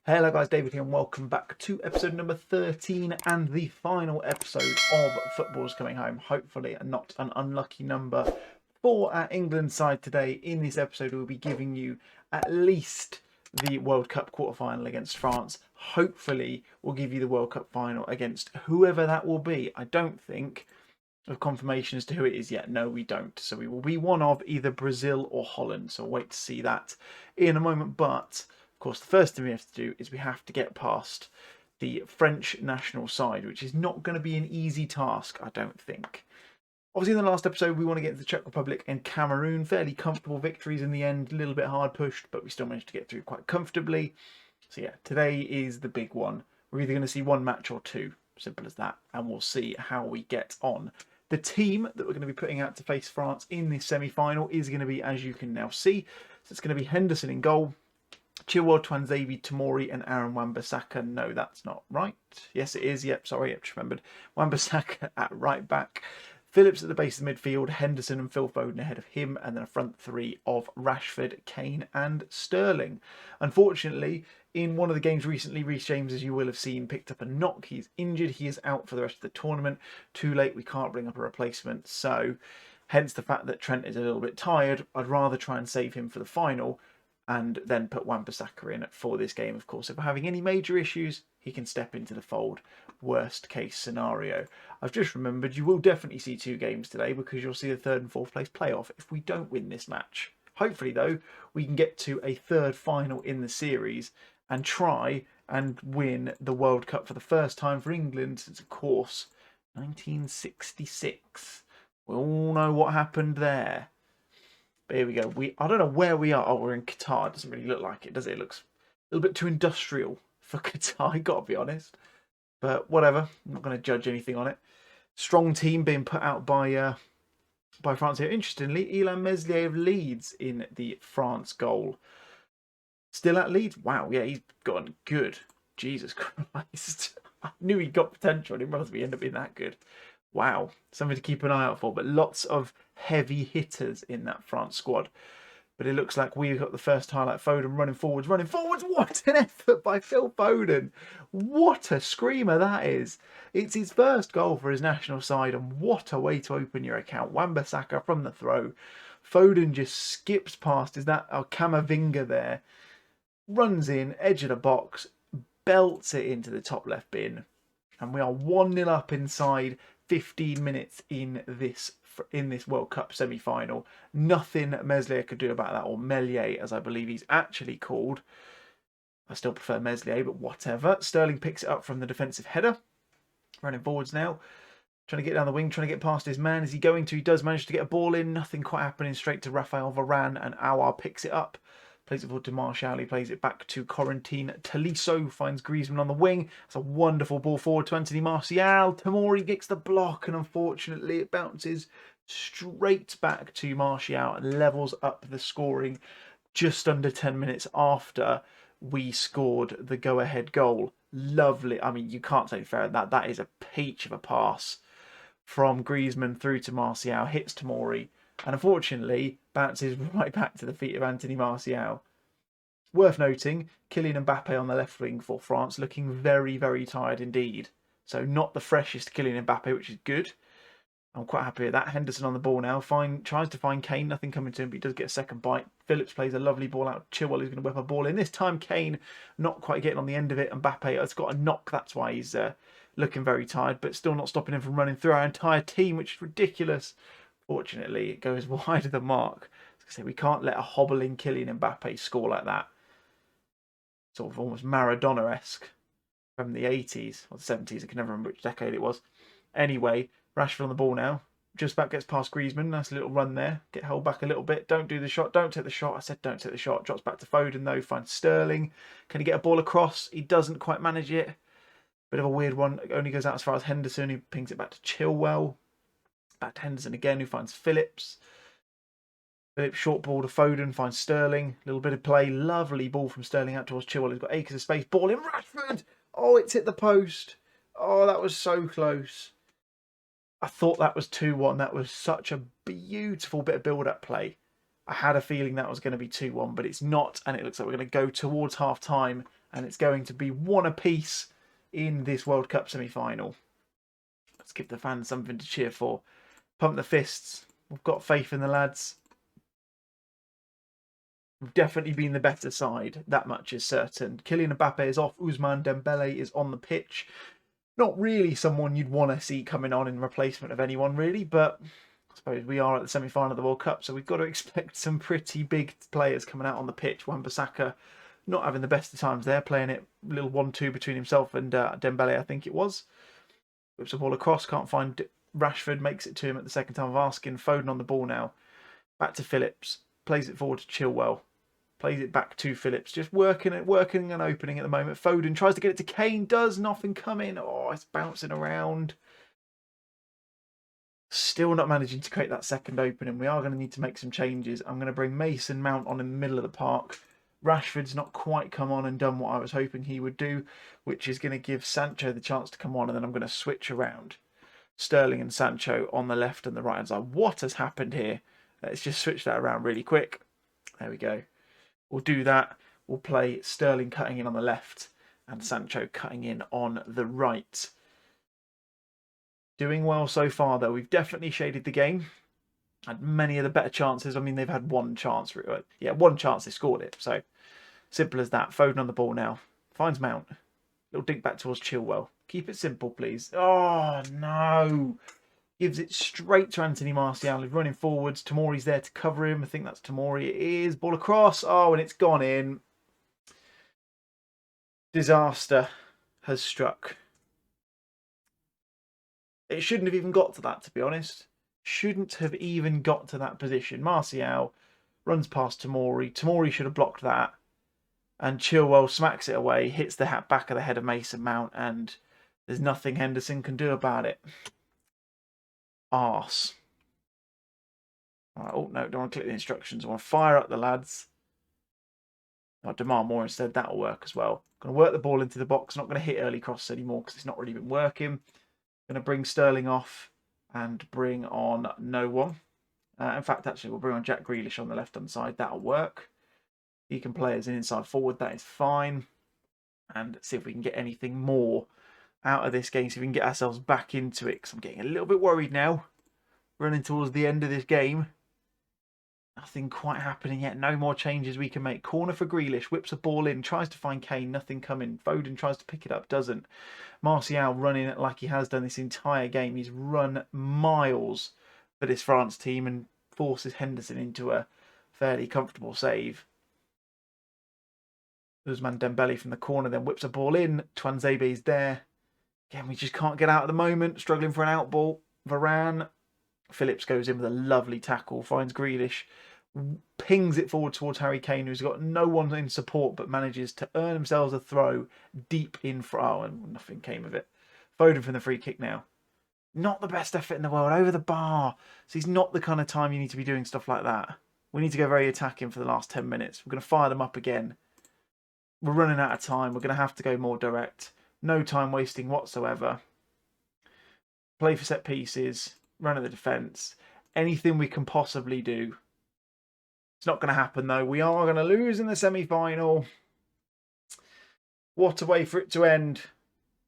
Hello guys, David here and welcome back to episode number 13 and the final episode of Football's Coming Home. Hopefully not an unlucky number for our England side today. In this episode we'll be giving you at least the World Cup quarter-final against France. Hopefully we'll give you the World Cup final against whoever that will be. I don't think of confirmation as to who it is yet. No, we don't. So we will be one of either Brazil or Holland. So wait to see that in a moment. But of course, the first thing we have to do is we have to get past the French national side, which is not going to be an easy task, I don't think. Obviously, in the last episode, we want to get to the Czech Republic and Cameroon. Fairly comfortable victories in the end, a little bit hard pushed, but we still managed to get through quite comfortably. So yeah, today is the big one. We're either going to see one match or two, simple as that, and we'll see how we get on. The team that we're going to be putting out to face France in this semi-final is going to be, as you can now see, so it's going to be Henderson in goal, Chilwell, Twanzebe, Tomori and Aaron Wan-Bissaka. No, that's not right. Yes, it is. Yep, sorry, I've just remembered. Wan-Bissaka at right back. Phillips at the base of the midfield, Henderson and Phil Foden ahead of him, and then a front three of Rashford, Kane and Sterling. Unfortunately, in one of the games recently, Reece James, as you will have seen, picked up a knock. He's injured. He is out for the rest of the tournament. Too late. We can't bring up a replacement. So, hence the fact that Trent is a little bit tired. I'd rather try and save him for the final and then put Wan-Bissaka in for this game. Of course, if we're having any major issues, he can step into the fold. Worst case scenario. I've just remembered you will definitely see two games today because you'll see the third and fourth place playoff if we don't win this match. Hopefully, though, we can get to a third final in the series and try and win the World Cup for the first time for England since, of course, 1966. We all know what happened there. But here we go. I don't know where we are. Oh, we're in Qatar. It doesn't really look like it, does it? It looks a little bit too industrial for Qatar, I gotta be honest. But whatever. I'm not going to judge anything on it. Strong team being put out by France here. Interestingly, Illan Meslier of Leeds in the France goal. Still at Leeds? Wow, yeah, he's gotten good. Jesus Christ. I knew he got potential. I didn't realise we end up being that good. Wow, something to keep an eye out for. But lots of heavy hitters in that France squad. But it looks like we've got the first highlight. Foden running forwards, running forwards. What an effort by Phil Foden. What a screamer that is. It's his first goal for his national side. And what a way to open your account. Wan-Bissaka from the throw. Foden just skips past. Is that Camavinga there? Runs in, edge of the box. Belts it into the top left bin. And we are 1-0 up inside 15 minutes in this World Cup semi-final. Nothing Meslier could do about that, or Meslier as I believe he's actually called. I still prefer Meslier, but whatever. Sterling picks it up from the defensive header. Running forwards now. Trying to get down the wing, trying to get past his man. Is he going to? He does manage to get a ball in. Nothing quite happening. Straight to Raphael Varane, and Aouar picks it up. Plays it forward to Martial. He plays it back to Corentin Tolisso. Finds Griezmann on the wing. It's a wonderful ball forward to Anthony Martial. Tomori gets the block, and unfortunately it bounces straight back to Martial and levels up the scoring just under 10 minutes after we scored the go-ahead goal. Lovely. I mean, you can't say fair that. That is a peach of a pass from Griezmann through to Martial. Hits Tomori. And unfortunately, bounces right back to the feet of Anthony Martial. Worth noting, Kylian Mbappe on the left wing for France, looking very, very tired indeed. So not the freshest Kylian Mbappe, which is good. I'm quite happy with that. Henderson on the ball now. Tries to find Kane. Nothing coming to him, but he does get a second bite. Phillips plays a lovely ball out. Chilwell is going to whip a ball in. This time, Kane not quite getting on the end of it. Mbappe has got a knock. That's why he's looking very tired, but still not stopping him from running through our entire team, which is ridiculous. Fortunately, it goes wide of the mark. As I say, we can't let a hobbling Kylian Mbappe score like that. Sort of almost Maradona-esque from the 80s or the 70s. I can never remember which decade it was. Anyway, Rashford on the ball now. Just about gets past Griezmann. Nice little run there. Get held back a little bit. Don't do the shot. Don't take the shot. I said don't take the shot. Drops back to Foden though. Finds Sterling. Can he get a ball across? He doesn't quite manage it. Bit of a weird one. It only goes out as far as Henderson, who pings it back to Chilwell. Back to Henderson again, who finds Phillips. Phillips short ball to Foden, finds Sterling. Little bit of play. Lovely ball from Sterling out towards Chilwell. He's got acres of space. Ball in Rashford. Oh, it's hit the post. Oh, that was so close. I thought that was 2-1. That was such a beautiful bit of build-up play. I had a feeling that was going to be 2-1, but it's not, and it looks like we're going to go towards half-time and it's going to be one apiece in this World Cup semi-final. Let's give the fans something to cheer for. Pump the fists. We've got faith in the lads. We've definitely been the better side. That much is certain. Kylian Mbappe is off. Ousmane Dembele is on the pitch. Not really someone you'd want to see coming on in replacement of anyone, really, but I suppose we are at the semi-final of the World Cup, so we've got to expect some pretty big players coming out on the pitch. Wan-Bissaka not having the best of times there, playing it a little 1-2 between himself and Dembele, I think it was. Whips the ball across, can't find Rashford, makes it to him at the second time of asking. Foden on the ball now. Back to Phillips, plays it forward to Chilwell. Plays it back to Phillips. Just working and opening at the moment. Foden tries to get it to Kane. Does nothing come in. Oh, it's bouncing around. Still not managing to create that second opening. We are going to need to make some changes. I'm going to bring Mason Mount on in the middle of the park. Rashford's not quite come on and done what I was hoping he would do, which is going to give Sancho the chance to come on, and then I'm going to switch around. Sterling and Sancho on the left and the right hand side. What has happened here? Let's just switch that around really quick. There we go. We'll do that. We'll play Sterling cutting in on the left and Sancho cutting in on the right. Doing well so far, though. We've definitely shaded the game. Had many of the better chances. I mean, they've had one chance. Yeah, one chance they scored it. So, simple as that. Foden on the ball now. Finds Mount. Little dig back towards Chilwell. Keep it simple, please. Oh, no. Gives it straight to Anthony Martial. He's running forwards. Tomori's there to cover him. I think that's Tomori. It is. Ball across. Oh, and it's gone in. Disaster has struck. It shouldn't have even got to that, to be honest. Shouldn't have even got to that position. Martial runs past Tomori. Tomori should have blocked that. And Chilwell smacks it away. Hits the back of the head of Mason Mount. And there's nothing Henderson can do about it. Arse. Right, oh, no, don't want to click the instructions. I want to fire up the lads. I'll demand more instead. That'll work as well. Going to work the ball into the box. Not going to hit early crosses anymore because it's not really been working. Going to bring Sterling off and bring on no one. In fact, actually, we'll bring on Jack Grealish on the left-hand side. That'll work. He can play as an inside forward. That is fine. And see if we can get anything more out of this game, so we can get ourselves back into it, because I'm getting a little bit worried now. Running towards the end of this game. Nothing quite happening yet. No more changes we can make. Corner for Grealish. Whips a ball in. Tries to find Kane. Nothing coming. Foden tries to pick it up. Doesn't. Martial running it like he has done this entire game. He's run miles for this France team and forces Henderson into a fairly comfortable save. Ousmane Dembele from the corner then whips a ball in. Twanzebe's there. Again, we just can't get out at the moment. Struggling for an out ball. Varane. Phillips goes in with a lovely tackle. Finds Grealish. Pings it forward towards Harry Kane, who's got no one in support, but manages to earn themselves a throw deep in front. Oh, and nothing came of it. Foden from the free kick now. Not the best effort in the world. Over the bar. So he's not the kind of time you need to be doing stuff like that. We need to go very attacking for the last 10 minutes. We're going to fire them up again. We're running out of time. We're going to have to go more direct. No time wasting whatsoever. Play for set pieces. Run at the defence. Anything we can possibly do. It's not going to happen though. We are going to lose in the semi-final. What a way for it to end.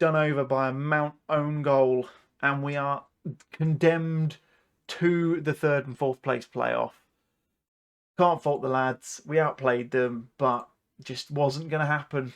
Done over by a Mount own goal. And we are condemned to the 3rd and 4th place playoff. Can't fault the lads. We outplayed them, but just wasn't going to happen.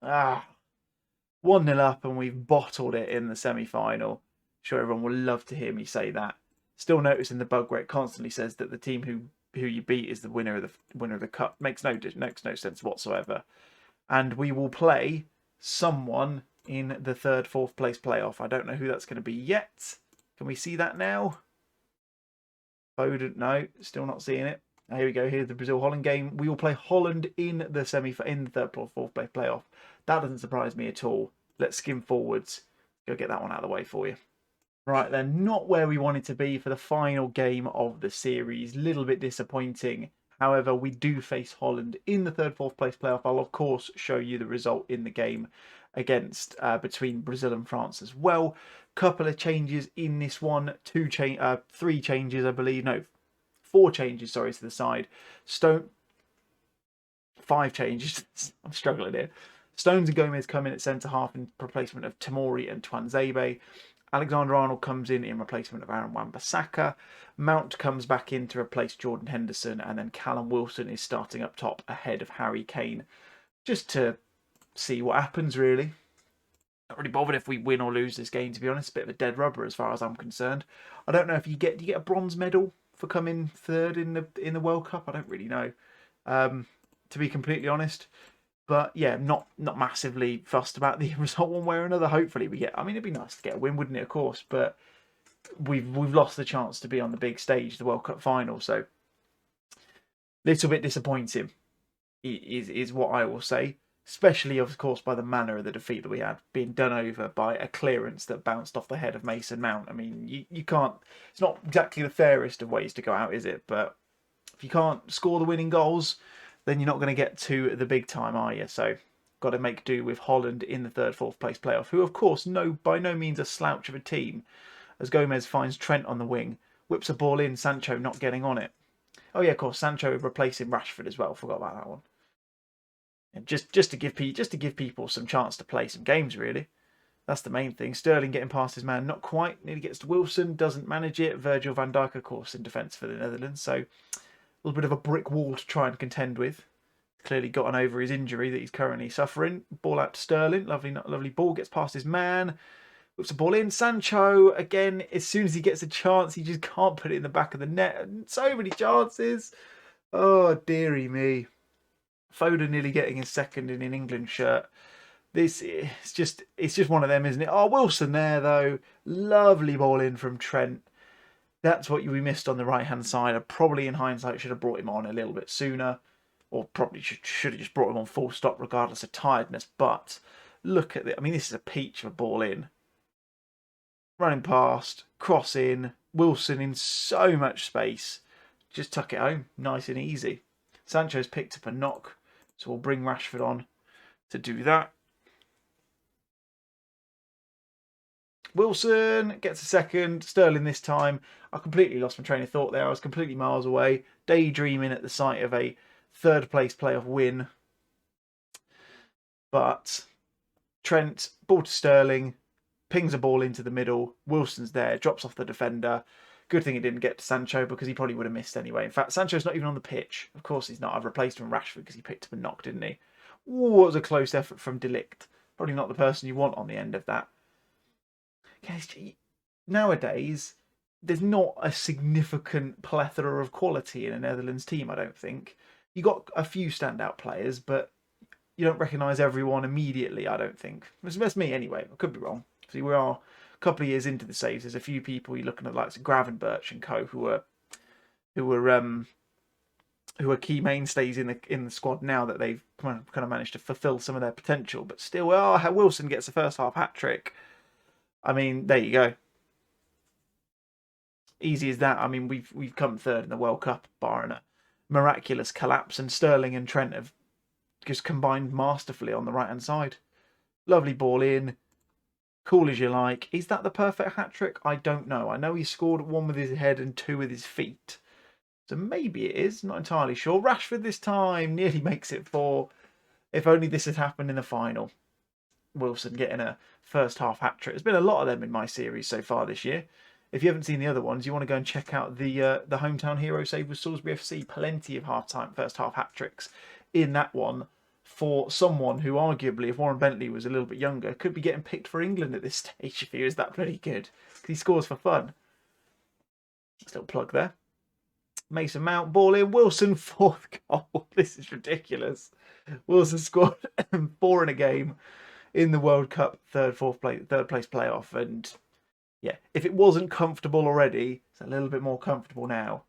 1-0 up and we've bottled it in the semi-final. Sure, everyone will love to hear me say that. Still noticing the bug where it constantly says that the team who you beat is the winner of the cup. Makes no sense whatsoever. And we will play someone in the 3rd, 4th place playoff. I don't know who that's going to be yet. Can we see that now? Foden, no, still not seeing it. Here we go. Here's the Brazil-Holland game. We will play Holland in the 3rd, 4th place playoff. That doesn't surprise me at all. Let's skim forwards. Go get that one out of the way for you. Right then, not where we wanted to be for the final game of the series. Little bit disappointing. However, we do face Holland in the 3rd, 4th place playoff. I'll of course show you the result in the game against between Brazil and France as well. Couple of changes in this one. 3 changes, I believe. No, 4 changes. Sorry, to the side. 5 changes. I'm struggling here. Stones and Gomez come in at centre-half in replacement of Tamori and Tuanzebe. Alexander-Arnold comes in replacement of Aaron Wan-Bissaka. Mount comes back in to replace Jordan Henderson. And then Callum Wilson is starting up top ahead of Harry Kane. Just to see what happens, really. Not really bothered if we win or lose this game, to be honest. A bit of a dead rubber as far as I'm concerned. I don't know if do you get a bronze medal for coming third in the World Cup? I don't really know, to be completely honest. But yeah, not massively fussed about the result one way or another. Hopefully we get. I mean, it'd be nice to get a win, wouldn't it? Of course, but we've lost the chance to be on the big stage, the World Cup final. So, little bit disappointing is what I will say. Especially, of course, by the manner of the defeat that we had, being done over by a clearance that bounced off the head of Mason Mount. I mean, you can't. It's not exactly the fairest of ways to go out, is it? But if you can't score the winning goals, then you're not going to get to the big time, are you? So, got to make do with Holland in the third, fourth place playoff, who, of course, by no means a slouch of a team, as Gomez finds Trent on the wing, whips a ball in, Sancho not getting on it. Oh yeah, of course, Sancho replacing Rashford as well. Forgot about that one. And just to give people some chance to play some games, really. That's the main thing. Sterling getting past his man, not quite. Nearly gets to Wilson, doesn't manage it. Virgil van Dijk, of course, in defence for the Netherlands. So a little bit of a brick wall to try and contend with. Clearly gotten over his injury that he's currently suffering. Ball out to Sterling. Lovely ball. Gets past his man. Whips the ball in. Sancho, again, as soon as he gets a chance, he just can't put it in the back of the net. So many chances. Oh, dearie me. Foden nearly getting his second in an England shirt. It's just one of them, isn't it? Oh, Wilson there, though. Lovely ball in from Trent. That's what we missed on the right-hand side. I probably, in hindsight, should have brought him on a little bit sooner. Or probably should have just brought him on full stop, regardless of tiredness. But look at it. I mean, this is a peach of a ball in. Running past, cross in. Wilson in so much space. Just tuck it home. Nice and easy. Sancho's picked up a knock. So we'll bring Rashford on to do that. Wilson gets a second. Sterling this time. I completely lost my train of thought there. I was completely miles away. Daydreaming at the sight of a third place playoff win. But Trent, ball to Sterling. Pings a ball into the middle. Wilson's there. Drops off the defender. Good thing it didn't get to Sancho because he probably would have missed anyway. In fact, Sancho's not even on the pitch. Of course he's not. I've replaced him with Rashford because he picked up a knock, didn't he? Ooh, what was a close effort from De Ligt. Probably not the person you want on the end of that. Nowadays, there's not a significant plethora of quality in a Netherlands team, I don't think. You got a few standout players, but you don't recognise everyone immediately, I don't think. That's me anyway. I could be wrong. See, we are couple of years into the saves, there's a few people you're looking at, like Gravenberch and co, who are key mainstays in the squad now that they've kind of managed to fulfil some of their potential. But still, Wilson gets a first half hat trick. I mean, there you go. Easy as that. I mean, we've come third in the World Cup, barring a miraculous collapse, and Sterling and Trent have just combined masterfully on the right hand side. Lovely ball in. Cool as you like. Is that the perfect hat-trick? I don't know. I know he scored one with his head and two with his feet. So maybe it is. Not entirely sure. Rashford this time nearly makes it 4. If only this had happened in the final. Wilson getting a first half hat-trick. There's been a lot of them in my series so far this year. If you haven't seen the other ones, you want to go and check out the hometown hero save with Salisbury FC. Plenty of first half hat-tricks in that one. For someone who arguably, if Warren Bentley was a little bit younger, could be getting picked for England at this stage if he was that bloody good. Because he scores for fun. Just a little plug there. Mason Mount, ball in. Wilson, 4th goal. This is ridiculous. Wilson scored 4 in a game in the World Cup third place playoff. And yeah, if it wasn't comfortable already, it's a little bit more comfortable now,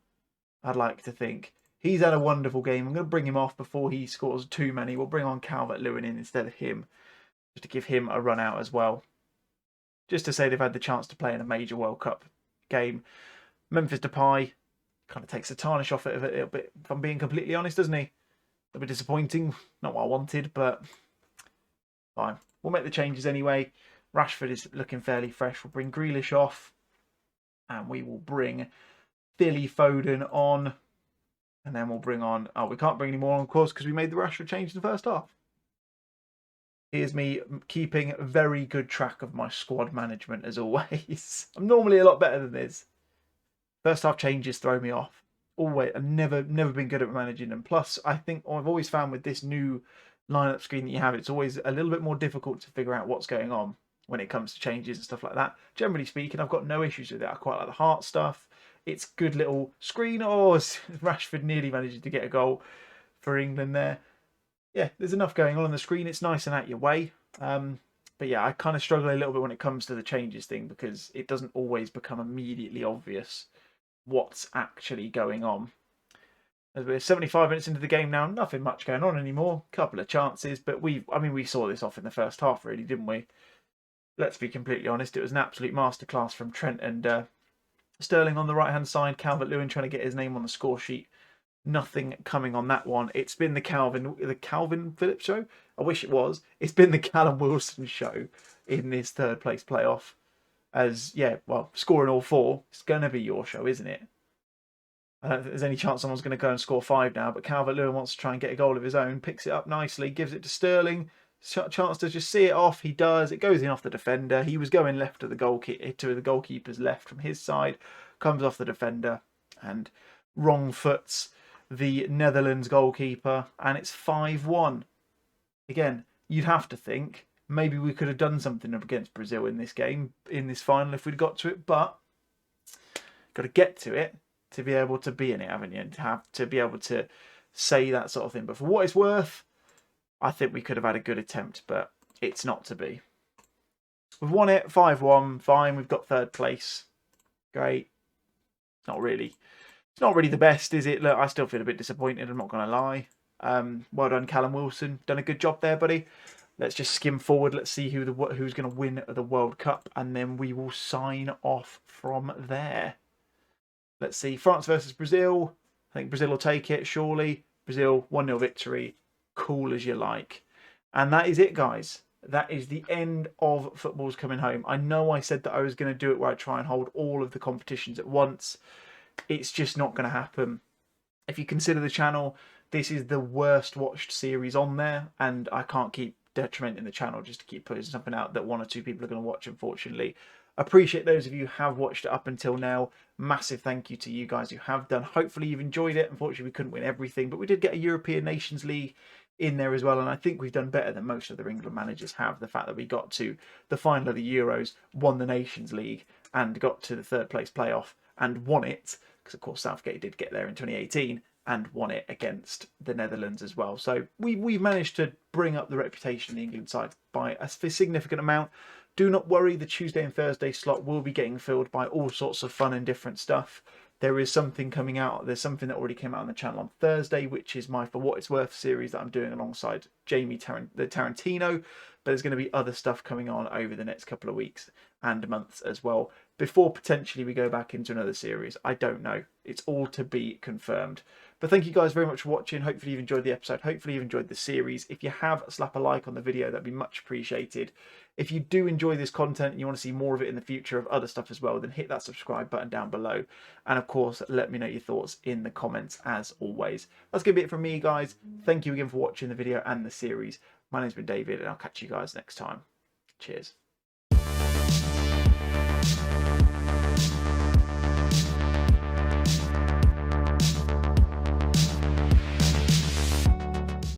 I'd like to think. He's had a wonderful game. I'm going to bring him off before he scores too many. We'll bring on Calvert-Lewin in instead of him, just to give him a run out as well. Just to say they've had the chance to play in a major World Cup game. Memphis Depay kind of takes the tarnish off it a little bit, if I'm being completely honest, doesn't he? A little bit disappointing. Not what I wanted, but fine. We'll make the changes anyway. Rashford is looking fairly fresh. We'll bring Grealish off. And we will bring Philly Foden on. And then we'll bring on... Oh, we can't bring any more on, of course, because we made the rational change in the first half. Here's me keeping very good track of my squad management, as always. I'm normally a lot better than this. First half changes throw me off. Always. I've never been good at managing them. Plus, I think I've always found with this new lineup screen that you have, it's always a little bit more difficult to figure out what's going on when it comes to changes and stuff like that. Generally speaking, I've got no issues with it. I quite like the heart stuff. It's good little screen. Oh, Rashford nearly managed to get a goal for England there. Yeah, there's enough going on the screen. It's nice and out your way. But yeah, I kind of struggle a little bit when it comes to the changes thing because it doesn't always become immediately obvious what's actually going on. As we're 75 minutes into the game now, nothing much going on anymore. Couple of chances, but we saw this off in the first half, really, didn't we? Let's be completely honest. It was an absolute masterclass from Trent and Sterling on the right-hand side. Calvert-Lewin trying to get his name on the score sheet. Nothing coming on that one. It's been the Calvin Phillips show. I wish it was. It's been the Callum Wilson show in this third place playoff. As yeah, well, scoring all 4. It's going to be your show, isn't it? I don't think there's any chance someone's going to go and score 5 now. But Calvert-Lewin wants to try and get a goal of his own. Picks it up nicely. Gives it to Sterling. Chance to just see it off. He does. It goes in off the defender. He was going left to the goalkeeper's left from his side. Comes off the defender and wrong foots the Netherlands goalkeeper, and it's 5-1. Again, you'd have to think maybe we could have done something against Brazil in this game, in this final, if we'd got to it, but got to get to it to be able to be in it, haven't you? And have to be able to say that sort of thing. But for what it's worth, I think we could have had a good attempt, but it's not to be. We've won it, 5-1, fine. We've got third place. Great. Not really. It's not really the best, is it? Look, I still feel a bit disappointed, I'm not going to lie. Well done, Callum Wilson. Done a good job there, buddy. Let's just skim forward. Let's see who's going to win the World Cup, and then we will sign off from there. Let's see. France versus Brazil. I think Brazil will take it, surely. Brazil, 1-0 victory. Cool as you like. And that is it, guys. That is the end of Football's Coming Home. I know I said that I was going to do it where I try and hold all of the competitions at once. It's just not going to happen. If you consider the channel, this is the worst watched series on there, and I can't keep detrimenting the channel just to keep putting something out that 1 or 2 people are going to watch, unfortunately. Appreciate those of you who have watched it up until now. Massive thank you to you guys who have done. Hopefully you've enjoyed it. Unfortunately, we couldn't win everything, but we did get a European Nations League in there as well, and I think we've done better than most of the England managers have. The fact that we got to the final of the Euros, won the Nations League, and got to the third place playoff and won it, because of course Southgate did get there in 2018 and won it against the Netherlands as well. So we've managed to bring up the reputation of the England side by a significant amount. Do not worry, the Tuesday and Thursday slot will be getting filled by all sorts of fun and different stuff. There is something coming out. There's something that already came out on the channel on Thursday, which is my For What It's Worth series that I'm doing alongside Jamie the Tarantino. But there's going to be other stuff coming on over the next couple of weeks and months as well, before potentially we go back into another series. I don't know. It's all to be confirmed. But thank you guys very much for watching. Hopefully you've enjoyed the episode. Hopefully you've enjoyed the series. If you have, slap a like on the video. That'd be much appreciated. If you do enjoy this content and you want to see more of it in the future of other stuff as well, then hit that subscribe button down below. And of course, let me know your thoughts in the comments as always. That's going to be it from me, guys. Thank you again for watching the video and the series. My name's been David, and I'll catch you guys next time. Cheers.